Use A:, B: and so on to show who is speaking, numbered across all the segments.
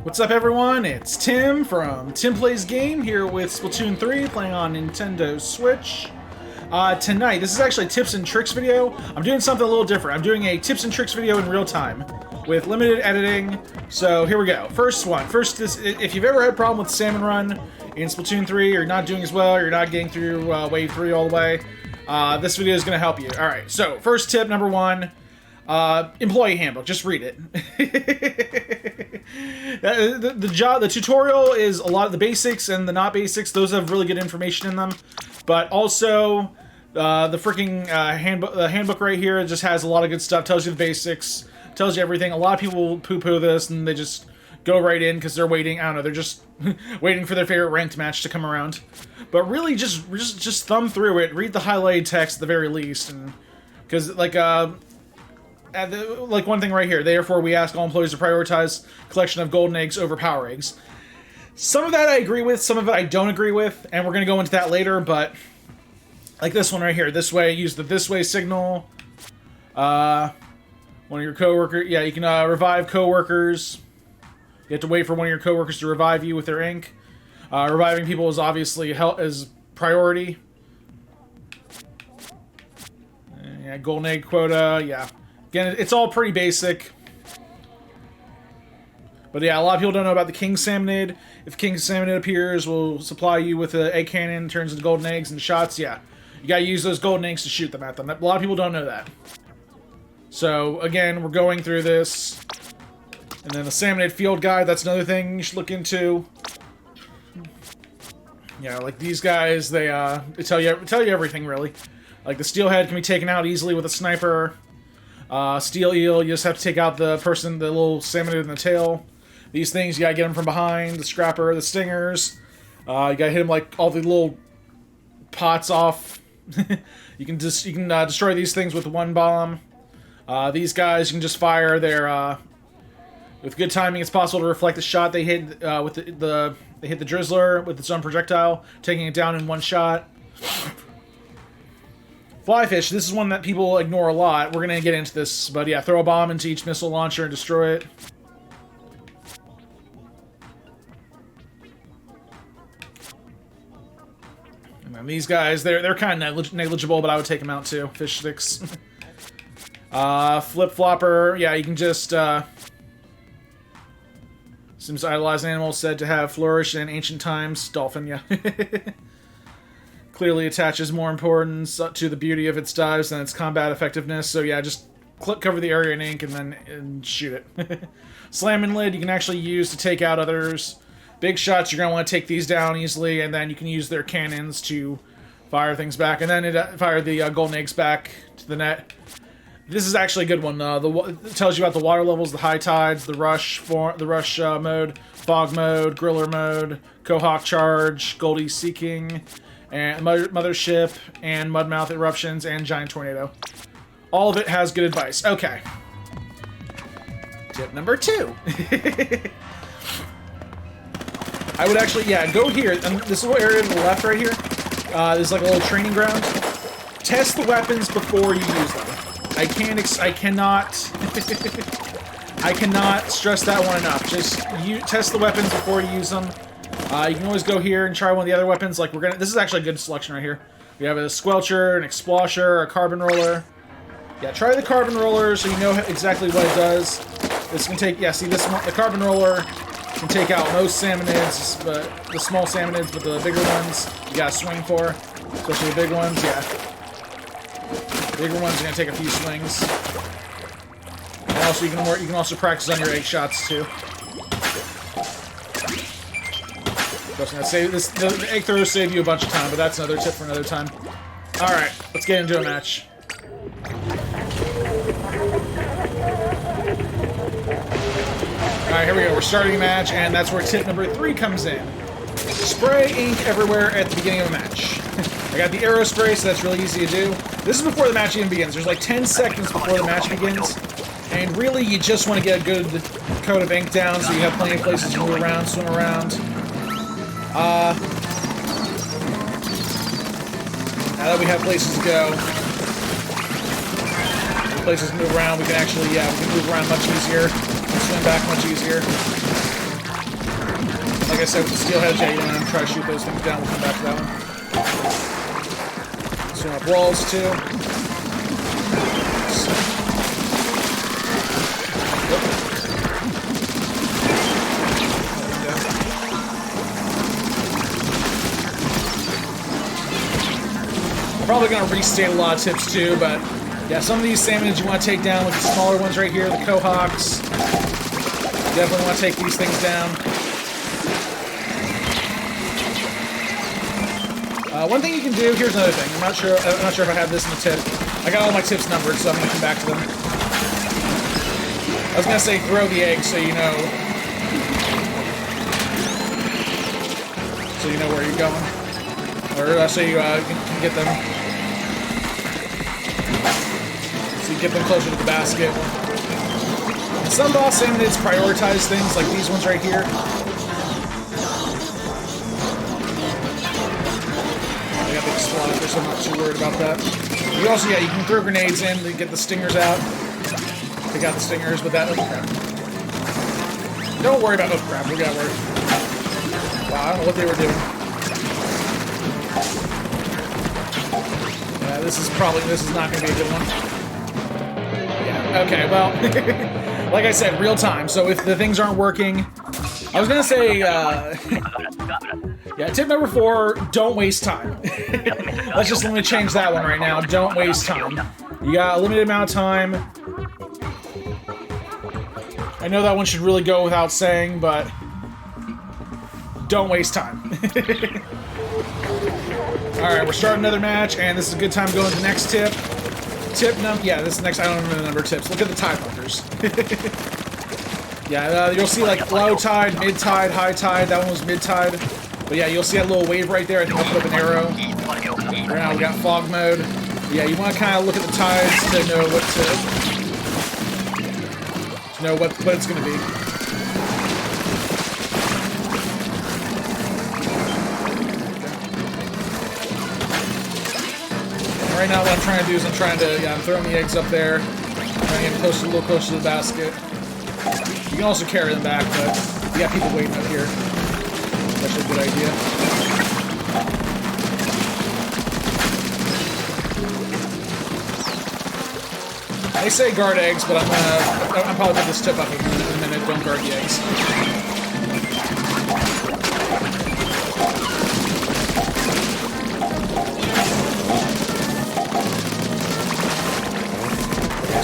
A: What's up, everyone? It's Tim from TimPlaysAGame here with Splatoon 3, playing on Nintendo Switch. Tonight, this is actually a tips and tricks video. I'm doing something a little different. I'm doing a tips and tricks video in real time with limited editing. So here we go. First one. If you've ever had a problem with Salmon Run in Splatoon 3, you're not doing as well, you're not getting through Wave 3 all the way, this video is going to help you. Alright, so first tip, number one. Employee handbook. Just read it. The tutorial is a lot of the basics and the not basics. Those have really good information in them. But also, the freaking handbook right here just has a lot of good stuff. Tells you the basics. Tells you everything. A lot of people poo-poo this and they just go right in because they're waiting. I don't know. They're just waiting for their favorite ranked match to come around. But really, just thumb through it. Read the highlighted text at the very least, and because like one thing right here, therefore we ask all employees to prioritize collection of golden eggs over power eggs. Some of that I agree with, some of it I don't agree with, and we're going to go into that later, but like this one right here, this way, use the this way signal. One of your coworkers, yeah, you can revive coworkers. You have to wait for one of your coworkers to revive you with their ink. Reviving people is obviously is priority. Yeah, golden egg quota, yeah. Again, it's all pretty basic. But yeah, a lot of people don't know about the King Salmonid. If King Salmonid appears, we'll supply you with an egg cannon, turns into golden eggs and shots. Yeah, you gotta use those golden eggs to shoot them at them. A lot of people don't know that. So, again, we're going through this. And then the Salmonid field guide, that's another thing you should look into. Yeah, like these guys, they tell you everything, really. Like the steelhead can be taken out easily with a sniper. Steel eel, you just have to take out the little salmonid in the tail. These things, you gotta get them from behind. The scrapper, the stingers. You gotta hit them like all the little pots off. You can destroy these things with one bomb. These guys, you can just fire their, with good timing, it's possible to reflect the shot they hit, with they hit the drizzler with its own projectile, taking it down in one shot. FLYFISH, this is one that people ignore a lot. We're going to get into this, but yeah, throw a bomb into each missile launcher and destroy it. And then these guys, they're kind of negligible, but I would take them out too. Fish sticks. Flip-flopper, yeah, you can just... Seems idolized animal said to have flourished in ancient times. Dolphin, yeah. Clearly attaches more importance to the beauty of its dives than its combat effectiveness. So yeah, just cover the area in ink and then shoot it. Salmonid you can actually use to take out others. Big shots, you're going to want to take these down easily, and then you can use their cannons to fire things back. And then fire the golden eggs back to the net. This is actually a good one. It tells you about the water levels, the high tides, the rush mode, fog mode, griller mode, Cohawk charge, Goldie seeking, and mothership, and mudmouth eruptions, and giant tornado. All of it has good advice. Okay. Tip number 2. I would actually, yeah, go here. This little area to the left right here. There's like a little training ground. Test the weapons before you use them. I cannot stress that one enough. Just test the weapons before you use them. You can always go here and try one of the other weapons. Like this is actually a good selection right here. We have a squelcher, an explosher, a carbon roller. Yeah, try the carbon roller so you know exactly what it does. This can take, yeah, see this one, the carbon roller can take out most salmonids, but the small salmonids, but the bigger ones you gotta swing for, especially the big ones. Yeah, the bigger ones are gonna take a few swings. And also you can also practice on your egg shots too. The egg throws save you a bunch of time, but that's another tip for another time. Alright, let's get into a match. Alright, here we go. We're starting a match, and that's where tip number 3 comes in. Spray ink everywhere at the beginning of a match. I got the arrow spray, so that's really easy to do. This is before the match even begins. There's like 10 seconds before the match begins. And really, you just want to get a good coat of ink down so you have plenty of places to move around, swim around. Now that we have places to go, move around, we can actually, yeah, we can move around much easier, and swim back much easier. Like I said, with the steelheads, yeah, you don't have to try to shoot those things down. We'll come back to that one. Swim up walls, too. I'm probably going to restate a lot of tips, too, but yeah, some of these salmonids you want to take down with the smaller ones right here, the cohawks. You definitely want to take these things down. One thing you can do, here's another thing. I'm not sure if I have this in the tip. I got all my tips numbered, so I'm going to come back to them. I was going to say throw the egg so you know where you're going. Or so you can get them. So you get them closer to the basket. And some boss salmonids prioritize things like these ones right here. So I'm not too worried about that. You also, yeah, you can throw grenades in to get the stingers out. Take out the stingers, but that... Oh, crap. Don't worry about... Oh, crap. We got worried. Wow, I don't know what they were doing. Yeah, this is not going to be a good one. Yeah, okay, well... like I said, real time. So if the things aren't working... I was going to say... yeah, tip number 4, don't waste time. Let me change that one right now. Don't waste time. You got a limited amount of time. I know that one should really go without saying, but don't waste time. Alright, we're starting another match, and this is a good time to go into the next tip. Yeah, this next, I don't remember the number of tips. Look at the tide markers. Yeah, you'll see like low tide, mid tide, high tide. That one was mid tide. But yeah, you'll see that little wave right there. I think I'll put up an arrow. Right now we got fog mode. But yeah, you want to kind of look at the tides to know what it's going to be. Right now what I'm trying to do is I'm throwing the eggs up there. I'm trying to get a little closer to the basket. You can also carry them back, but you got people waiting up here. That's a good idea. They say guard eggs, but I'm probably put this tip up in a minute. Don't guard the eggs.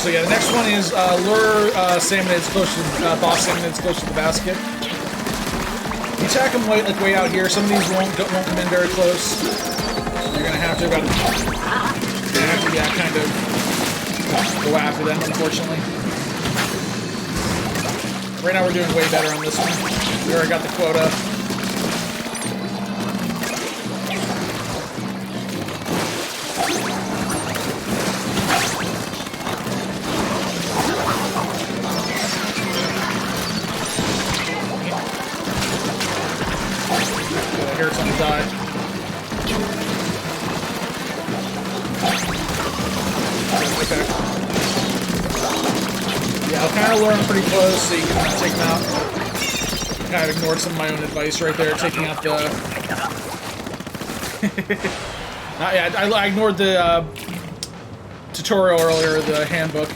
A: So yeah, the next one is lure salmonids close to boss salmonids close to the basket. You attack them way out here. Some of these won't come in very close. You're gonna have to kind of go after them, unfortunately. Right now we're doing way better on this one. We already got the quota. Here it's on the die. Okay. Yeah, I'll kind of lure them pretty close so you can take them out. Kind of ignored some of my own advice right there, taking out the... yeah, I ignored the tutorial earlier, the handbook,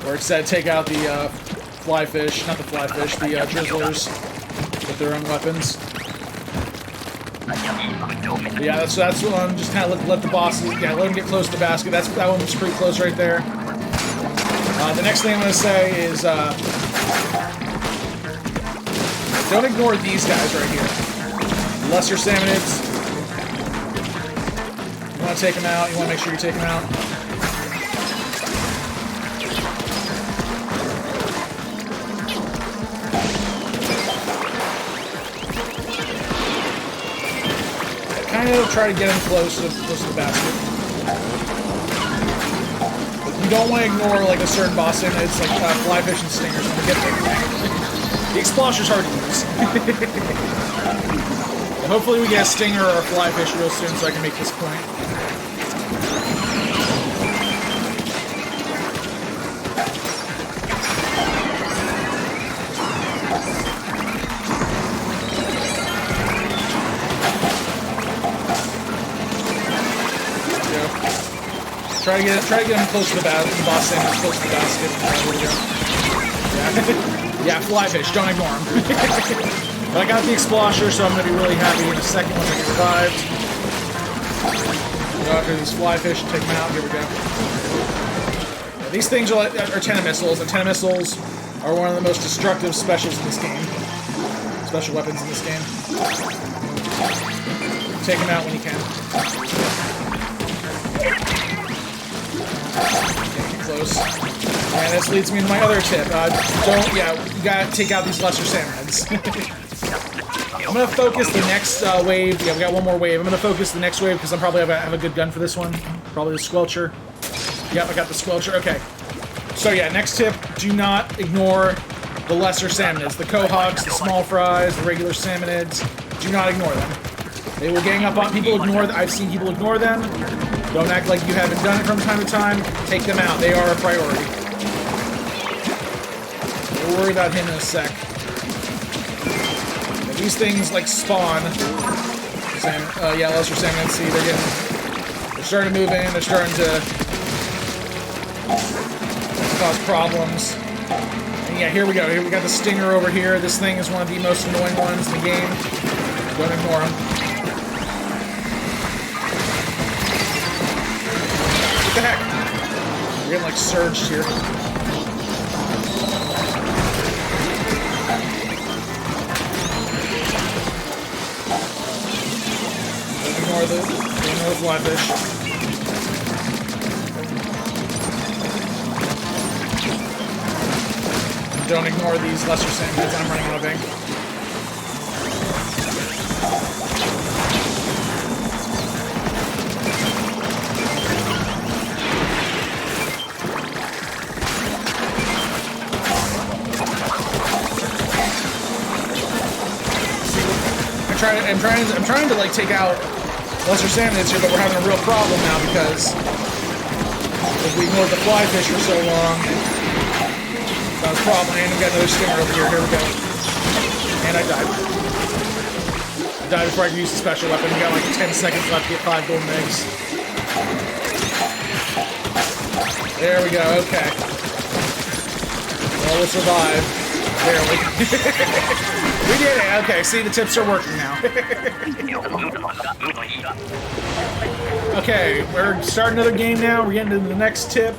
A: where it said take out the flyfish, not the flyfish, the drizzlers with their own weapons. But yeah, that's what I'm just kind of let the bosses, yeah, let them get close to the basket. That one was pretty close right there. The next thing I'm going to say is, don't ignore these guys right here. Lesser salmonids. You want to take them out. You want to make sure you take them out. Kind of try to get them close to the basket. But you don't want to ignore like a certain boss in it. It's like flyfish and stingers. When we get there. The explosher's hard to use. And hopefully we get a stinger or a flyfish real soon so I can make this point. Try to get him close to the boss stand, close to the basket. There we go. Yeah, FLYFISH, don't ignore him. But I got the Explosher, so I'm going to be really happy in a second once I get revived. Go after these FLYFISH and take them out. Here we go. Yeah, these things are antenna missiles. Antenna missiles are one of the most destructive specials in this game. Special weapons in this game. Take them out when you can. Getting close. And this leads me to my other tip. You gotta take out these lesser Salmonids. I'm gonna focus the next wave. Yeah, we got one more wave. I'm gonna focus the next wave because I'm probably have a good gun for this one. Probably the Squelcher. Yep, I got the Squelcher. Okay. So yeah, next tip: do not ignore the lesser Salmonids, the Quahawks, the small fries, the regular Salmonids. Do not ignore them. They will gang up on people. I've seen people ignore them. Don't act like you haven't done it from time to time. Take them out. They are a priority. We'll worry about him in a sec. These things like spawn. Lesser Salmonids. See, they're starting to move in. They're starting to cause problems. And yeah, here we go. Here we got the Stinger over here. This thing is one of the most annoying ones in the game. Don't ignore him. What the heck? We're getting like surged here. Ignore the FLYFISH. Don't ignore these lesser Salmonids. I'm running out of ink. I'm trying to like take out lesser Salmonids here, but we're having a real problem now because if we ignored the FLYFISH for so long, that was a problem. And we got another Stinger over here. Here we go. And I died. I died before I could use the special weapon. We got like 10 seconds left to get 5 golden eggs. There we go. Okay. Well, we'll survive. Barely. We did it! Okay, see, the tips are working now. Okay, we're starting another game now. We're getting into the next tip.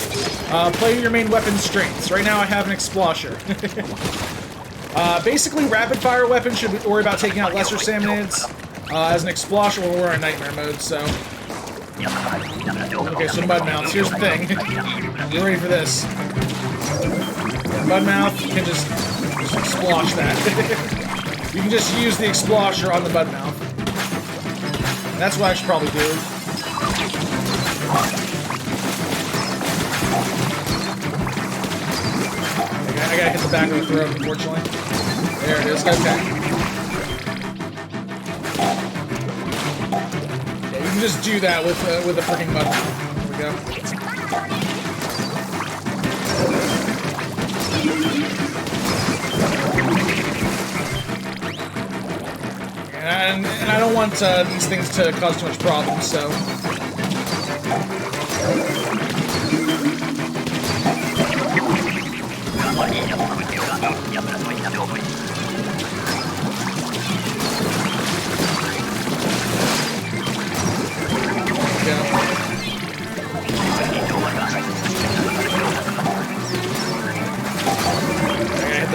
A: Play your main weapon strengths. Right now I have an Explosher. Basically, rapid-fire weapons should worry about taking out lesser Salmonids. As an Explosher, we're in Nightmare mode, so... Okay, so Mudmouths. Here's the thing. Get ready for this. Mudmouth, you can just splosh that. You can just use the Explosher on the Mudmouth. That's what I should probably do. Okay, I gotta hit the back of the throat, unfortunately. There it is. Okay. Yeah, you can just do that with a freaking Mudmouth. There we go. And I don't want these things to cause too much problems, so...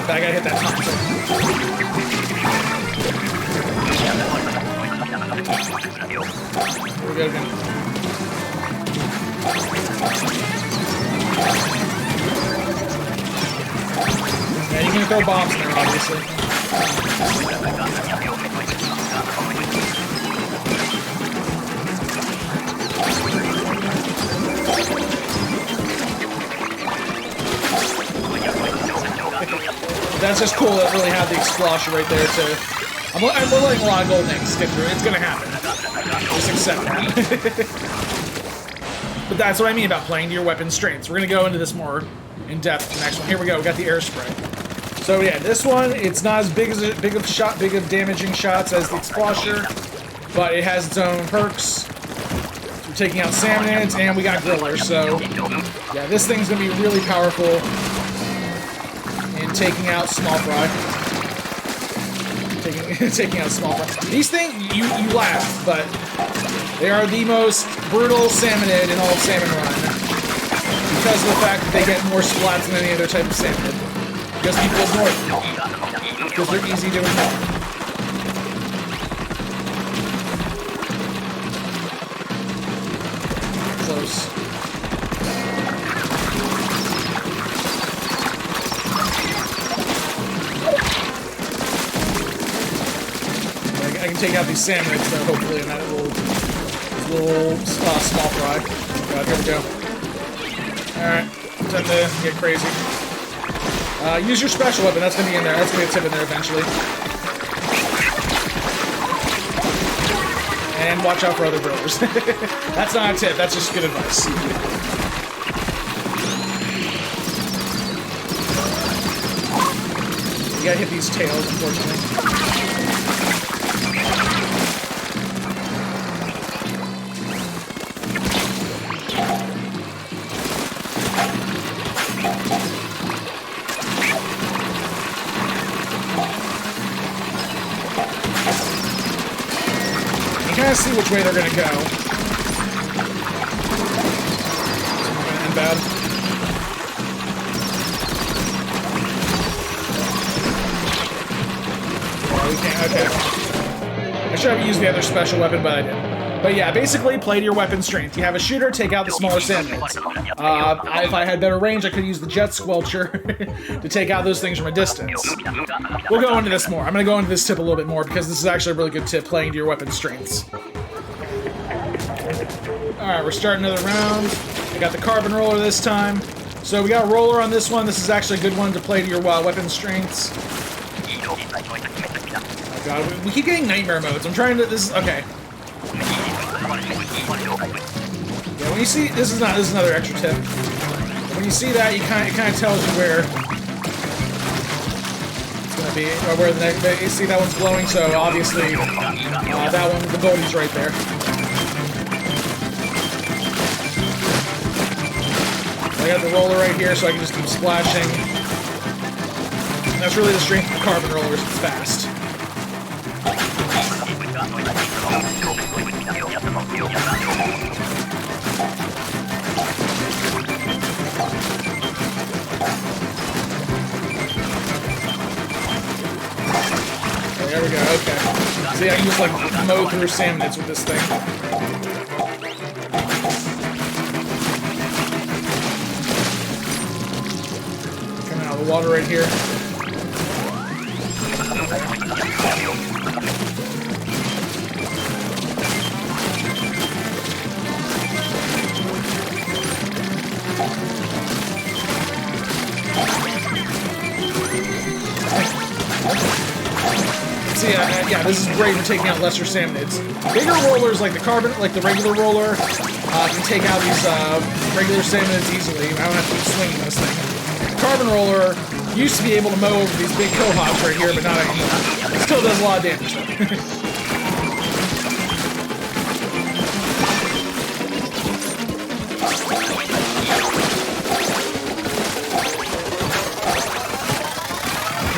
A: I gotta hit that top. Here we go again. Yeah, you can throw bombs in there, obviously. That's just cool that really have the Explosher right there to... I'm letting a lot of golden eggs skip through. It's gonna happen. Just accept that. But that's what I mean about playing to your weapon strengths. We're gonna go into this more in depth in the next one. Here we go. We got the air spray. So yeah, this one, it's not as big of damaging shots as the Explosher, but it has its own perks. taking out salmonids, and we got grillers, so yeah, this thing's gonna be really powerful in taking out small fry. Taking out small fry. These things, you laugh, but they are the most brutal salmonid in all of Salmon Run because of the fact that they get more splats than any other type of salmonid. Because people ignore them. Because they're easy to ignore. Close. I can take out these salmonids though, hopefully, in that little small fry. Oh god, here we go. Alright, time to get crazy. Use your special weapon, that's gonna be in there. That's gonna be a tip in there eventually. And watch out for other grillers. That's not a tip, that's just good advice. You gotta hit these tails, unfortunately. Kind of see which way they're going to go. It's going to end bad. Oh, we can't. Okay. I should have used the other special weapon, but I didn't. But yeah, basically, play to your weapon strength. You have a shooter, take out the smaller salmonids. If I had better range, I could use the jet squelcher to take out those things from a distance. We'll go into this more. I'm going to go into this tip a little bit more because this is actually a really good tip, playing to your weapon strengths. Alright, we're starting another round. I got the carbon roller this time. So we got a roller on this one. This is actually a good one to play to your weapon strengths. Oh god, we keep getting nightmare modes. I'm trying to... This is... Okay. Yeah, when you see... This is another extra tip. When you see that, it kind of tells you where... It's going to be... Or where the next... You see that one's glowing, so obviously... that one, the body's right there. I got the roller right here, so I can just keep splashing. And that's really the strength of the carbon rollers. It's fast. Oh, there we go. Okay. See, I can just like mow through salmonids with this thing. The water right here. So yeah, this is great for taking out lesser salmonids. Bigger rollers like the carbon, like the regular roller, can take out these regular salmonids easily. I don't have to keep swinging this thing. Carbon roller used to be able to mow over these big cohogs right here, but not anymore. It still does a lot of damage though.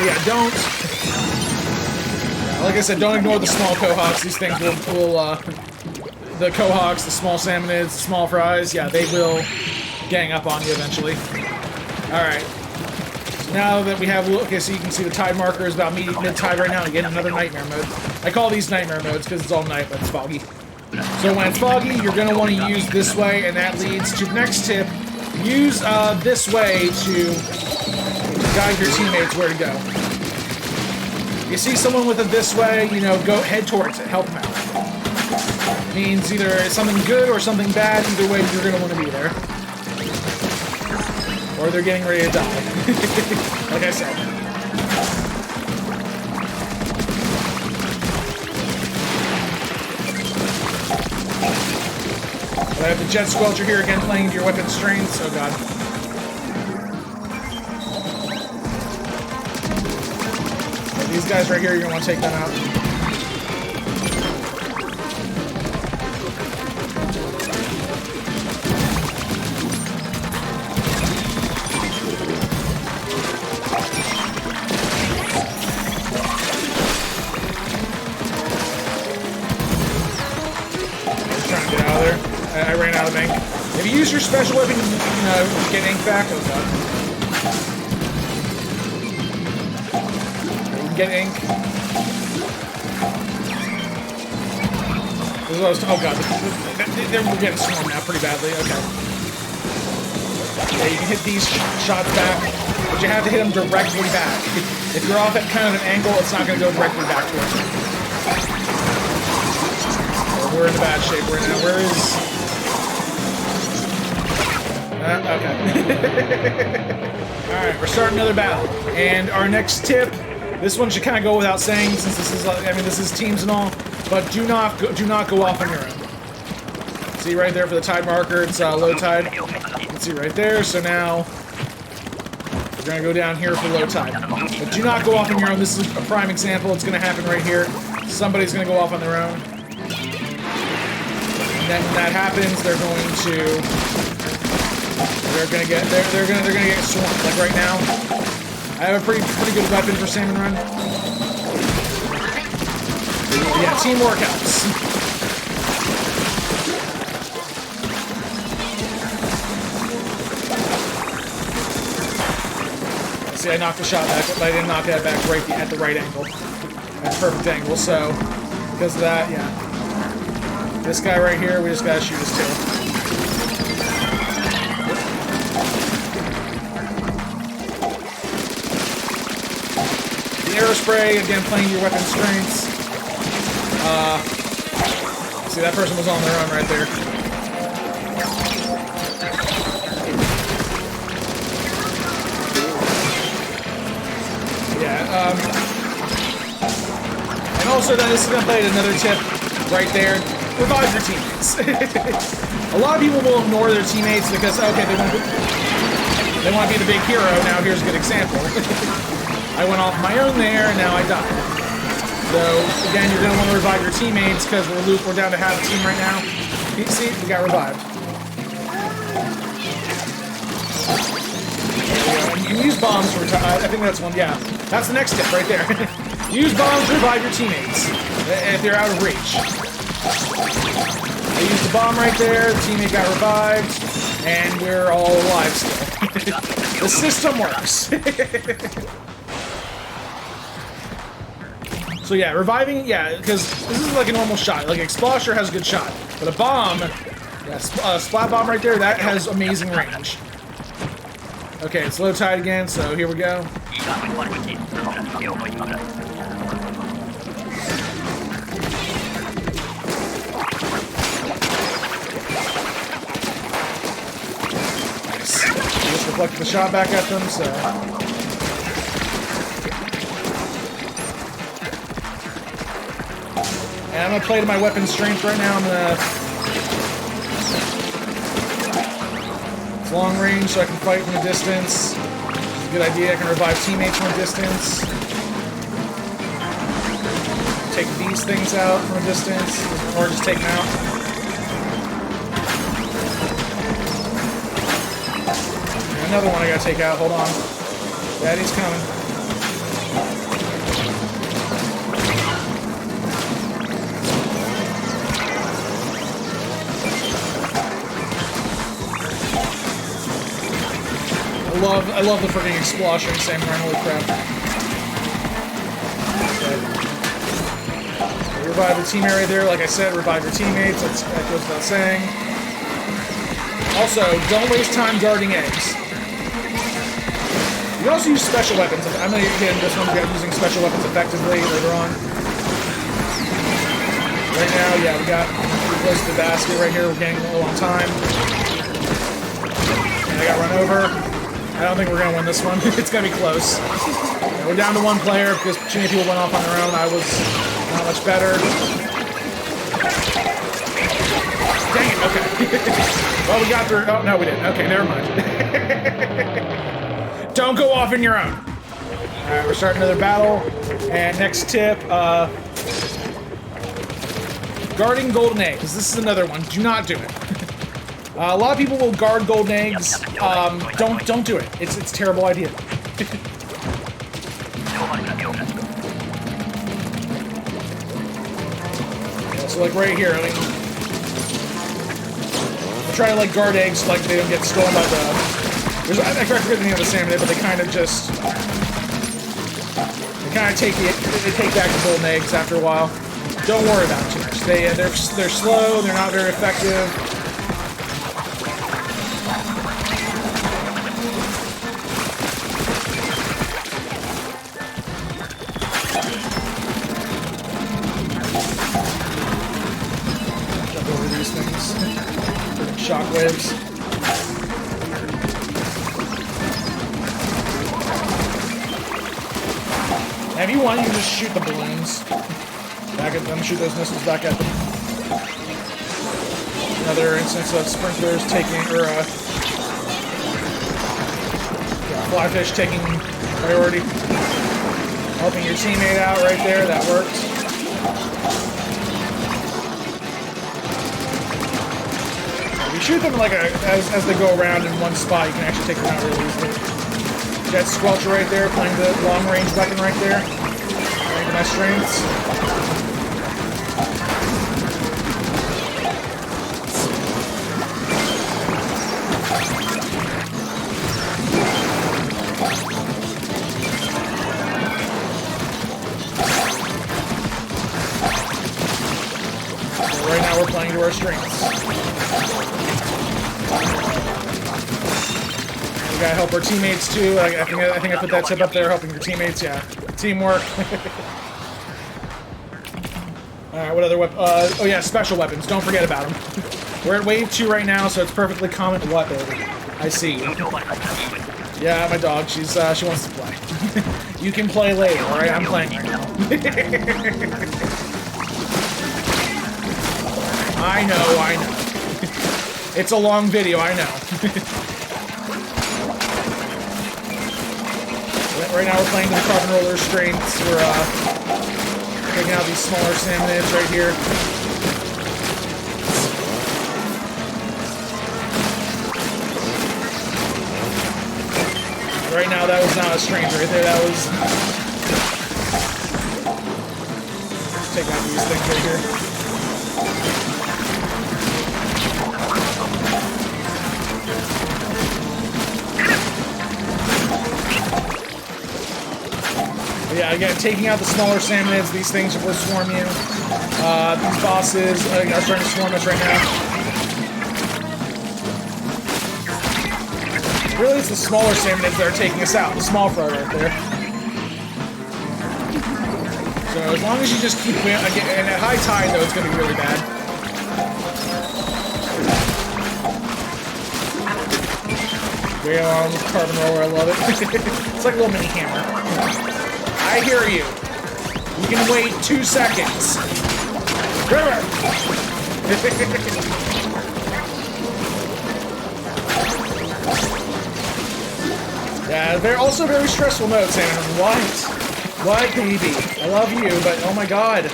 A: Yeah, don't. Like I said, don't ignore the small cohogs. These things will the cohogs, the small salmonids, the small fries. Yeah, they will gang up on you eventually. All right. Now that we have, okay, so you can see the tide marker is about mid-tide right now. Again, another nightmare mode. I call these nightmare modes because it's all night, but it's foggy. So when it's foggy, you're going to want to use this way, and that leads to the next tip. Use this way to guide your teammates where to go. You see someone with it this way, you know, go head towards it. Help them out. It means either it's something good or something bad. Either way, you're going to want to be there. Or they're getting ready to die. Like I said. But I have the jet squelcher here again, playing into your weapon strengths. Oh god. So these guys right here, you're gonna want to take them out. I ran out of ink. If you use your special weapon, you can get ink back. Oh god. You can get ink. This is what I was oh god. We're getting swarmed now pretty badly. Okay. Yeah, you can hit these shots back, but you have to hit them directly back. If you're off at kind of an angle, it's not going to go directly back to it. We're in a bad shape right now. Where is... okay. Alright, we're starting another battle. And our next tip, this one should kind of go without saying, since this is, I mean, this is teams and all, but do not go off on your own. See right there for the tide marker, it's low tide. You can see right there, so now we're going to go down here for low tide. But do not go off on your own. This is a prime example. It's going to happen right here. Somebody's going to go off on their own. And then when that happens, they're going to get swarmed. Like right now, I have a pretty good weapon for Salmon Run. Yeah, teamwork helps. See, I knocked the shot back, but I didn't knock that back right at the right angle. At the perfect angle, so because of that, yeah. This guy right here, we just gotta shoot his tail. The arrow spray, again, playing your weapon strengths. See, that person was on their own right there. And also, then this is going to play another tip right there. Revive your teammates. A lot of people will ignore their teammates because, okay, they want to be the big hero. Now here's a good example. I went off my own there, and now I died. So, again, you're going to want to revive your teammates because we're down to half a team right now. You see, we got revived. And you can use bombs to revive. I think that's one, yeah. That's the next tip right there. Use bombs to revive your teammates if they're out of reach. I used the bomb right there, the teammate got revived, and we're all alive still. The system works. So yeah, reviving, yeah, because this is like a normal shot. Like, Explosher has a good shot, but a bomb, yeah, Splat Bomb right there, that has amazing range. Okay, it's low tide again, so here we go. Nice. Just reflected the shot back at them, so... And I'm going to play to my weapon strength right now. I'm going to... It's long range, so I can fight from a distance. It's a good idea. I can revive teammates from a distance. Take these things out from a distance, or just take them out. Another one I gotta take out. Hold on. Daddy's coming. I love the freaking explosion in Salmon Run, holy crap. Okay. Revive the team area there, like I said, revive your teammates, that goes without saying. Also, don't waste time guarding eggs. You can also use special weapons. I'm going to get into this one using special weapons effectively later on. Right now, yeah, we got pretty close to the basket right here, we're getting low on time. And I got run over. I don't think we're going to win this one. It's going to be close. Yeah, we're down to one player because too many people went off on their own. I was not much better. Dang it, okay. Well, we got through. Oh, no, we didn't. Okay, never mind. Don't go off on your own. Alright, we're starting another battle. And next tip, guarding golden eggs. This is another one. Do not do it. A lot of people will guard golden eggs. Don't do it. It's a terrible idea. Yeah, so like right here, I mean, I try to like guard eggs so, like they don't get stolen by the. I forget the name of the salmon, but they kind of just. They kind of take back the golden eggs after a while. Don't worry about it too much. They're slow. They're not very effective. Jump over these things. Shockwaves. Now, if you want, you can just shoot the balloons back at them, shoot those missiles back at them. Another instance of sprinklers taking, or FLYFISH taking priority. Helping your teammate out right there, that worked. If you shoot them like as they go around in one spot, you can actually take them out really easily. Got Squelcher right there, playing the long-range weapon right there. Playing to my strengths. So right now we're playing to our strengths. We gotta help our teammates too. I think I put that tip up there, helping your teammates. Yeah, teamwork. All right, what other weapon? Oh yeah, special weapons. Don't forget about them. We're at wave 2 right now, so it's perfectly common. What, baby? I see. Yeah, my dog. She wants to play. You can play later. All right, I'm playing right now. I know. It's a long video. I know. Right now we're playing the carbon roller strengths. We're taking out these smaller salmonids right here. Right now that was not a strength right there. That was. Let's take out these things right here. Yeah, again, taking out the smaller salmonids, these things will swarm you. These bosses are starting to swarm us right now. Really, it's the smaller salmonids that are taking us out. The small fry right there. So as long as you just keep... And at high tide, though, it's going to be really bad. Way on with carbon roller, I love it. It's like a little mini hammer. I hear you. You can wait 2 seconds. River! Yeah, they're also very stressful modes, Salmon. What? What, baby? I love you, but oh my god.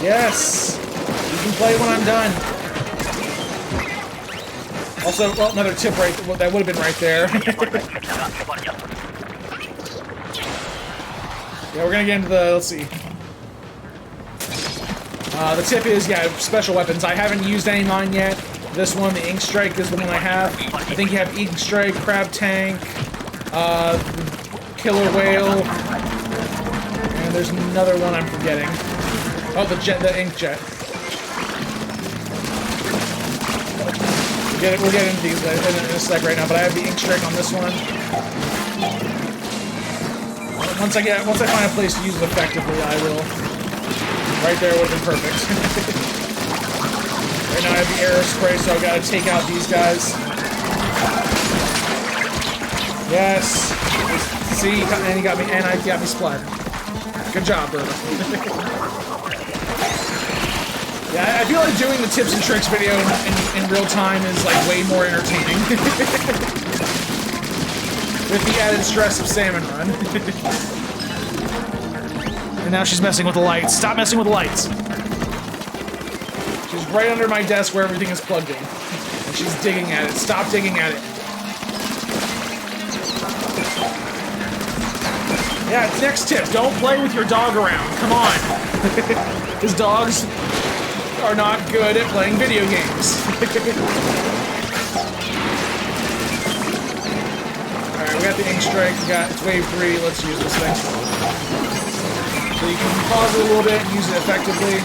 A: Yes! You can play when I'm done. Also, well, another tip right, well, that would have been right there. Yeah, we're gonna get into the, let's see. The tip is, yeah, special weapons. I haven't used any of mine yet. This one, the Ink Strike, is the one I have. I think you have Ink Strike, Crab Tank, Killer Whale, and there's another one I'm forgetting. Oh, the Ink Jet. We'll get into these in a sec right now, but I have the Ink Strike on this one. Once I find a place to use it effectively, I will. Right there would have been perfect. Right now I have the arrow spray, so I gotta take out these guys. Yes. See, and he got me, and I got me splat. Good job, brother. Yeah, I feel like doing the tips and tricks video in real time is like way more entertaining. With the added stress of Salmon Run. And now she's messing with the lights. Stop messing with the lights! She's right under my desk where everything is plugged in. And she's digging at it. Stop digging at it. Yeah, next tip. Don't play with your dog around. Come on. His dogs... are not good at playing video games. Alright, we got the ink strike, it's wave 3, let's use this thing. So you can pause it a little bit and use it effectively.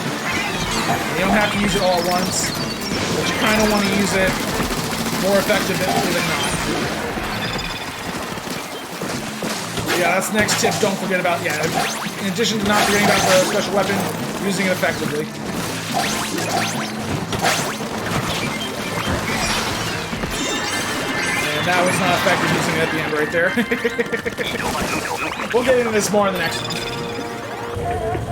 A: You don't have to use it all at once, but you kind of want to use it more effectively than not. Yeah, that's the next tip. Don't forget about, in addition to not forgetting about the special weapon, using it effectively. And that was not effective using it at the end right there. We'll get into this more in the next one.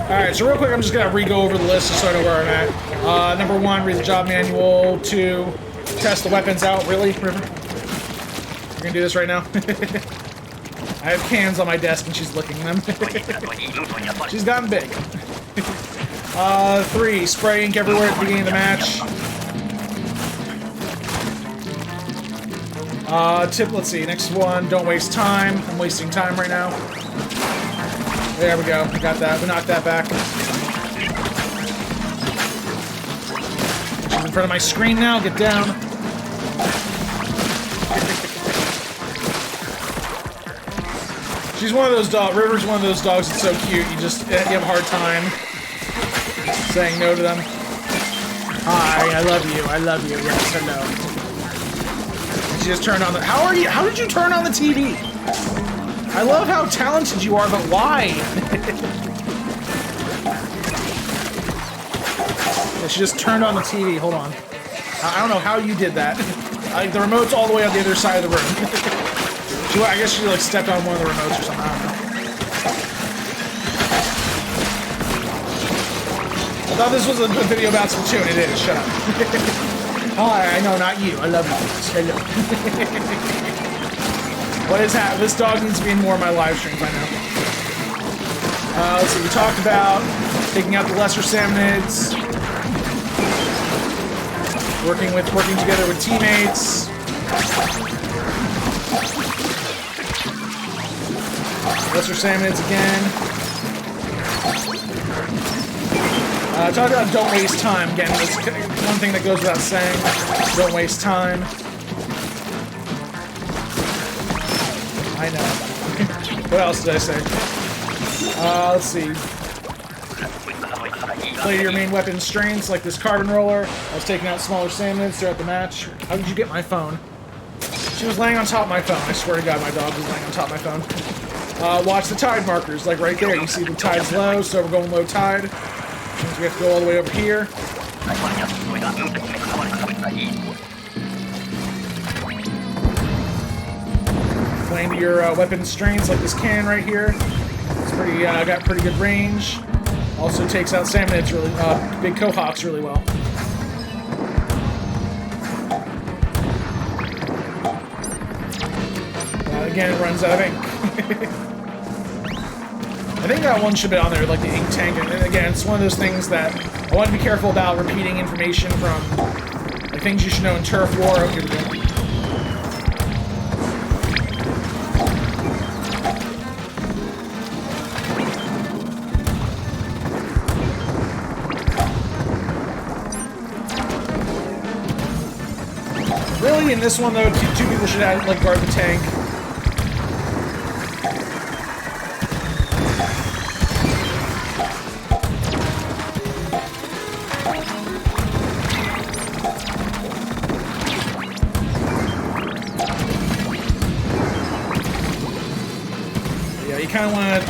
A: Alright, so real quick, I'm just going to re-go over the list just so I know where I'm at. Number 1, read the job manual. 2, test the weapons out. Really, River? You're going to do this right now? I have cans on my desk and she's licking them. She's gotten big. 3, spray ink everywhere at the beginning of the match. Tip, let's see, next one, don't waste time. I'm wasting time right now. There we go, we got that, we knocked that back. She's in front of my screen now, get down. She's one of those dogs, River's one of those dogs that's so cute, you have a hard time saying no to them. Hi, I love you, yes, hello. And she just turned on the, how did you turn on the TV? I love how talented you are, but why? Yeah, she just turned on the TV, hold on. I don't know how you did that. The remote's all the way on the other side of the room. I guess she like stepped on one of the remotes or something, I don't know. I thought this was a video about Splatoon, it is, shut up. Hi, I know, not you, I love you. Hello. What is happening? This dog needs to be in more of my live streams, I know. Let's see, we talked about taking out the lesser Salmonids, working together with teammates. Lesser Salmonids again. Talk about don't waste time again. That's one thing that goes without saying. Don't waste time. I know. What else did I say? Let's see. Play your main weapon strengths, like this carbon roller. I was taking out smaller Salmonids throughout the match. How did you get my phone? She was laying on top of my phone. I swear to God, my dog was laying on top of my phone. Watch the tide markers, like right there. You see the tide's low, so we're going low tide. Which means we have to go all the way over here. Playing to your weapon strengths, like this cannon right here. It's pretty, got pretty good range. Also takes out Salmonids really, big cohawks really well. Again, it runs out of ink. I think that one should be on there, like the ink tank. And again, it's one of those things that I want to be careful about repeating information from the things you should know in turf war. Oh, here we go. Really, in this one though, two people should have, like, guard the tank. Yeah, you kind of want to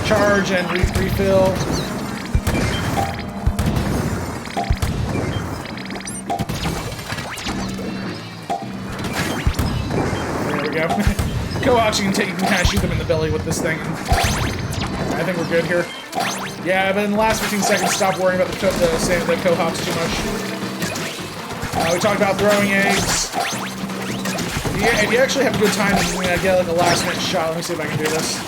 A: charge and refill. Co-ops, you can kind of shoot them in the belly with this thing. I think we're good here. Yeah, but in the last 15 seconds, stop worrying about the co-ops too much. We talked about throwing eggs. If you actually have a good time, you can get like a last-minute shot. Let me see if I can do this.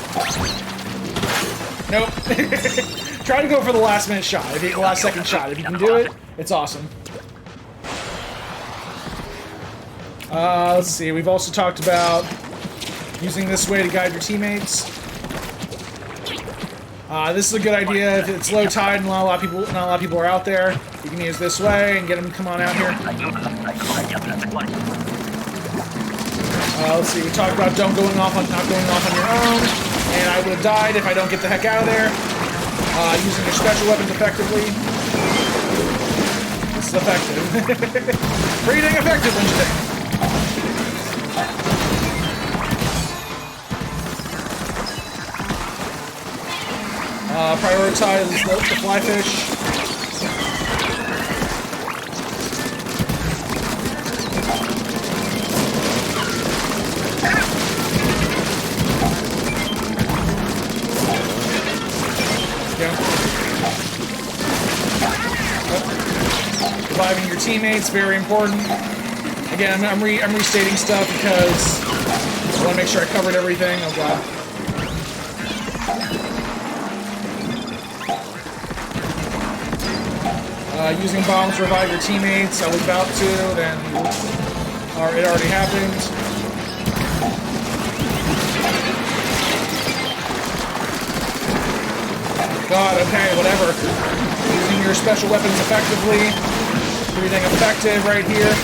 A: Nope. Try to go for the last-minute shot. The last-second shot. If you can do it, it's awesome. Let's see. We've also talked about using this way to guide your teammates. This is a good idea if it's low tide and not a lot of people are out there. You can use this way and get them to come on out here. Let's see. We talked about not going off on your own, and I would have died if I don't get the heck out of there. Using your special weapons effectively. This is effective. Pretty dang effective, don't you think? Prioritize the flyfish. Reviving your teammates, very important. Again, I'm restating stuff because I want to make sure I covered everything. Oh god. Using bombs to revive your teammates. I was about to, then it already happened. God, okay, whatever. Using your special weapons effectively. Pretty dang effective right here.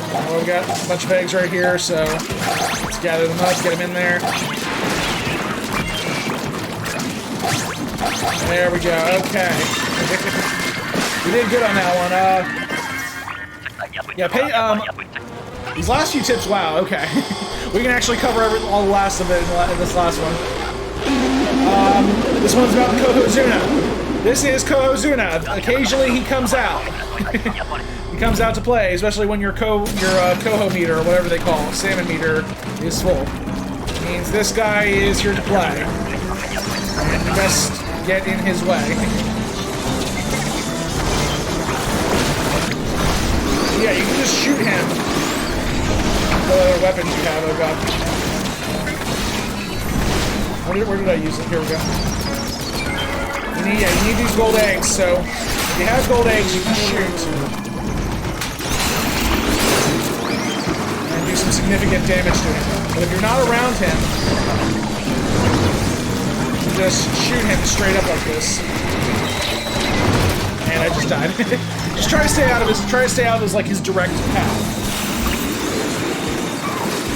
A: Well, we got a bunch of eggs right here, so let's gather them up, get them in there. There we go, okay. We did good on that one. Yeah, these last few tips, wow, okay. We can actually cover all the last of it in this last one. This one's about Kohozuna. This is Kohozuna. Occasionally he comes out. He comes out to play, especially when your coho meter, or whatever they call it, salmon meter, is full. It means this guy is here to play. And you best get in his way. Yeah, you can just shoot him. What other weapons you have? Oh god. Where did I use it? Here we go. You need these gold eggs, so if you have gold eggs, you can shoot. And do some significant damage to him. But if you're not around him, you just shoot him straight up like this. And I just died. Just try to stay out of his like his direct path.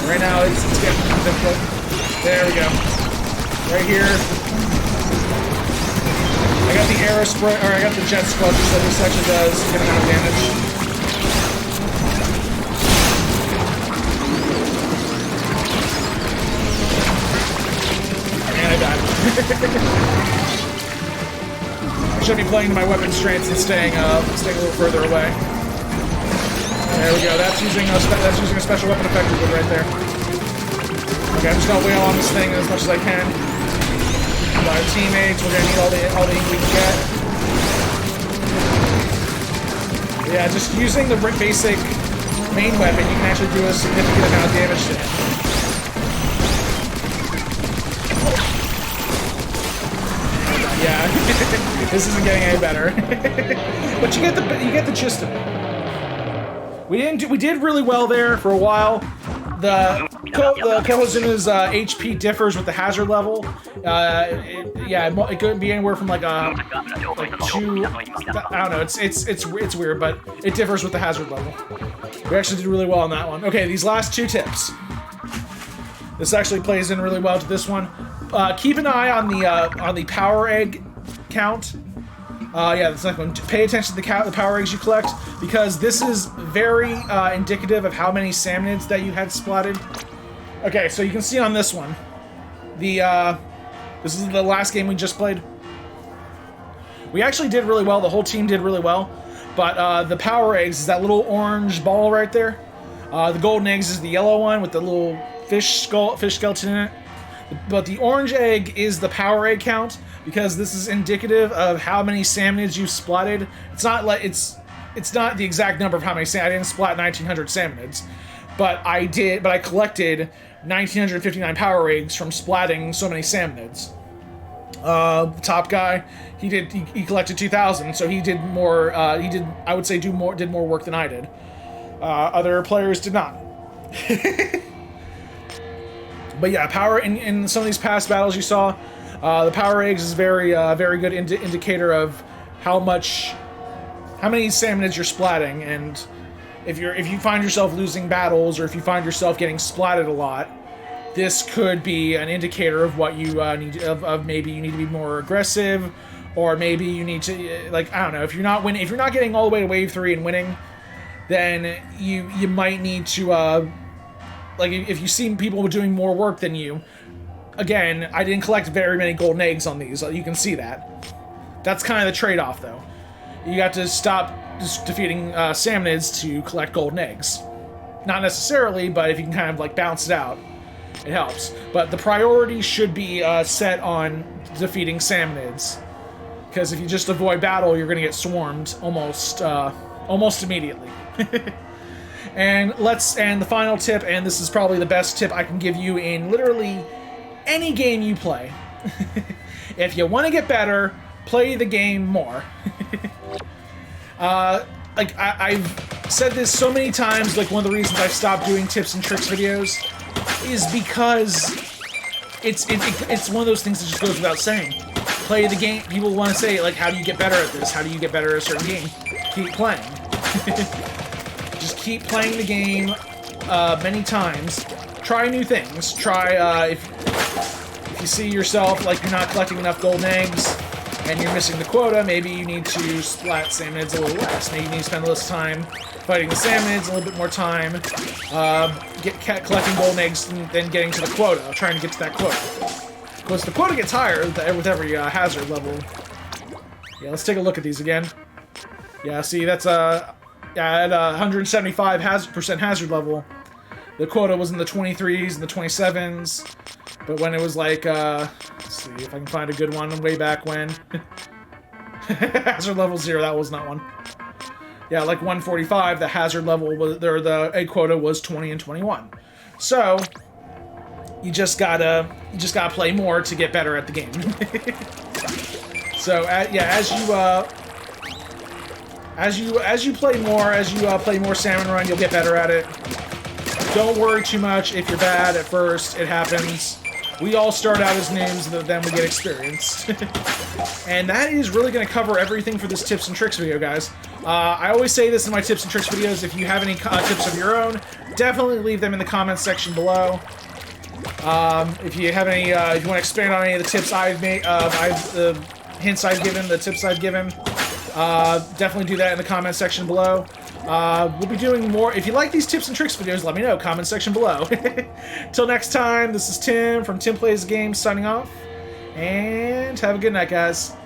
A: Right now it's getting difficult. There we go. Right here. I got the arrow spray, or I got the jet squelcher, so this actually does a good amount of damage. And I died. I should be playing to my weapon strengths and staying a little further away. There we go. That's using a special weapon effectively right there. Okay, I'm just gonna wheel on this thing as much as I can. With our teammates, we're gonna need all the ink we can get. Yeah, just using the basic main weapon, you can actually do a significant amount of damage to him. Yeah, this isn't getting any better, but you get the gist of it. We did really well there for a while. The Kohozuna's HP differs with the hazard level. It could be anywhere from like 2. I don't know. It's weird, but it differs with the hazard level. We actually did really well on that one. Okay, these last 2 tips. This actually plays in really well to this one. Keep an eye on the power egg count. The second one. Pay attention to the power eggs you collect, because this is very indicative of how many salmonids that you had splatted. Okay, so you can see on this one, this is the last game we just played. We actually did really well. The whole team did really well, but the power eggs is that little orange ball right there. The golden eggs is the yellow one with the little fish skeleton in it. But the orange egg is the power egg count, because this is indicative of how many salmonids you splatted. It's not like it's not the exact number of how many I didn't splat 1900 salmonids, but I collected 1959 power eggs from splatting so many salmonids. The top guy, he collected 2,000, so he did more. I would say, did more work than I did. Other players did not. But yeah, power in some of these past battles you saw, the power eggs is very good indicator of how many salmonids you're splatting, and if you find yourself losing battles, or if you find yourself getting splatted a lot, this could be an indicator of what you need of maybe you need to be more aggressive, or maybe you need to, like, I don't know, if you're not getting all the way to wave 3 and winning, then you might need to like, if you see people doing more work than you. Again, I didn't collect very many golden eggs on these, you can see that. That's kind of the trade-off, though. You got to stop just defeating salmonids to collect golden eggs. Not necessarily, but if you can kind of like bounce it out, it helps. But the priority should be set on defeating salmonids, because if you just avoid battle, you're going to get swarmed almost immediately. And the final tip, and this is probably the best tip I can give you in literally any game you play. If you want to get better, play the game more. Like, I've said this so many times, like, one of the reasons I've stopped doing tips and tricks videos is because it's one of those things that just goes without saying. Play the game. People want to say, like, how do you get better at this? How do you get better at a certain game? Keep playing. Just keep playing the game many times. Try new things. Try, if you see yourself like you're not collecting enough golden eggs and you're missing the quota, maybe you need to splat salmonids a little less. Maybe you need to spend less time fighting the salmonids, a little bit more time collecting golden eggs and then getting to the quota, trying to get to that quota. Because the quota gets higher with every hazard level. Yeah, let's take a look at these again. Yeah, see, that's at 175% hazard level. The quota was in the 23s and the 27s, but when it was like, let's see if I can find a good one way back when. Hazard level 0, that was not one. Yeah, like 145, the hazard level was, the egg quota was 20 and 21. So you just gotta play more to get better at the game. So yeah, as you play more Salmon Run, you'll get better at it. Don't worry too much if you're bad at first. It happens. We all start out as noobs, and then we get experience. And that is really going to cover everything for this tips and tricks video, guys. I always say this in my tips and tricks videos. If you have any tips of your own, definitely leave them in the comments section below. If you have any, if you want to expand on any of the tips I've made, the hints I've given, the tips I've given, definitely do that in the comment section below. We'll be doing more. If you like these tips and tricks videos, let me know. Comment section below. Till next time, this is Tim from TimPlaysAGame signing off. And have a good night, guys.